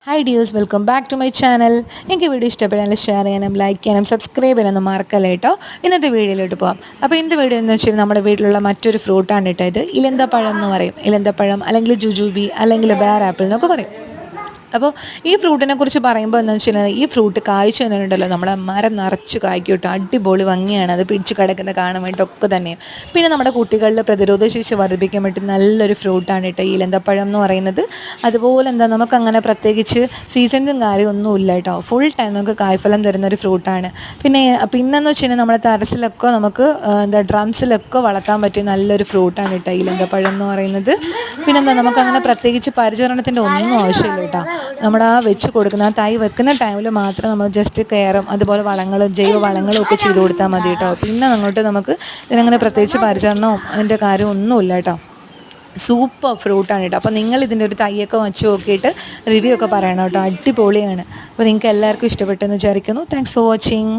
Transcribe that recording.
Hi dears, welcome back to my channel. എനിക്ക് video ഇഷ്ടപ്പെടാനും share ചെയ്യാനും ലൈക്ക് ചെയ്യാനും സബ്സ്ക്രൈബ് ചെയ്യാനൊന്നും മറക്കല്ല കേട്ടോ. ഇന്നത്തെ വീഡിയോയിലോട്ട് പോകാം. അപ്പോൾ ഇന്നത്തെ വീഡിയോ എന്ന് വെച്ചാൽ നമ്മുടെ വീട്ടിലുള്ള മറ്റൊരു ഫ്രൂട്ടാണ് കേട്ടോ. ഇത് ഇലന്തപ്പഴം എന്ന് പറയും. ഇലന്തപ്പഴം അല്ലെങ്കിൽ ജുജുബി അല്ലെങ്കിൽ ബേർ ആപ്പിൾ എന്നൊക്കെ പറയും. അപ്പോൾ ഈ ഫ്രൂട്ടിനെ കുറിച്ച് പറയുമ്പോൾ എന്താണെന്ന് വെച്ച് കഴിഞ്ഞാൽ ഈ ഫ്രൂട്ട് കായ്ച്ചു തന്നെയുണ്ടല്ലോ, നമ്മുടെ മരം നിറച്ച് കായ്ക്കും കേട്ടോ. അടിപൊളി ഭംഗിയാണ് അത് പിടിച്ച് കിടക്കുന്ന കാണാൻ വേണ്ടിയിട്ടൊക്കെ തന്നെയും. പിന്നെ നമ്മുടെ കുട്ടികളുടെ പ്രതിരോധ ശേഷി വർദ്ധിപ്പിക്കാൻ വേണ്ടി നല്ലൊരു ഫ്രൂട്ടാണ് കേട്ടോ ഈ ഇലന്തപ്പഴം എന്ന് പറയുന്നത്. അതുപോലെ നമുക്കങ്ങനെ പ്രത്യേകിച്ച് സീസൺസും കാര്യമൊന്നും ഇല്ല കേട്ടോ. ഫുൾ ടൈം നമുക്ക് കായ്ഫലം തരുന്നൊരു ഫ്രൂട്ടാണ്. പിന്നെന്ന് വെച്ച് കഴിഞ്ഞാൽ നമ്മുടെ ടെറസിലൊക്കെ നമുക്ക് ഡ്രംസിലൊക്കെ വളർത്താൻ പറ്റിയ നല്ലൊരു ഫ്രൂട്ടാണ് കേട്ടോ ഈ ഇലന്തപ്പഴം എന്ന് പറയുന്നത്. നമുക്കങ്ങനെ പ്രത്യേകിച്ച് പരിചരണത്തിൻ്റെ ഒന്നും ആവശ്യമില്ല കേട്ടോ. നമ്മൾ വെച്ച് കൊടുക്കുന്ന തൈ വെക്കുന്ന ടൈമിൽ മാത്രം നമ്മൾ ജസ്റ്റ് കെയറും അതുപോലെ ജൈവ വളങ്ങളും ഒക്കെ ചെയ്ത് കൊടുത്താൽ മതി കേട്ടോ. പിന്നെ അങ്ങോട്ട് നമുക്ക് ഇതിനങ്ങനെ പ്രത്യേകിച്ച് പരിചരണവും അതിൻ്റെ കാര്യമൊന്നുമില്ല കേട്ടോ. സൂപ്പർ ഫ്രൂട്ടാണ് കേട്ടോ. അപ്പോൾ നിങ്ങൾ ഇതിൻ്റെ ഒരു തൈയൊക്കെ വെച്ച് നോക്കിയിട്ട് റിവ്യൂ ഒക്കെ പറയണം കേട്ടോ. അടിപൊളിയാണ്. അപ്പോൾ നിങ്ങൾക്ക് എല്ലാവർക്കും ഇഷ്ടപ്പെട്ടെന്ന് വിചാരിക്കുന്നു. Thanks for watching.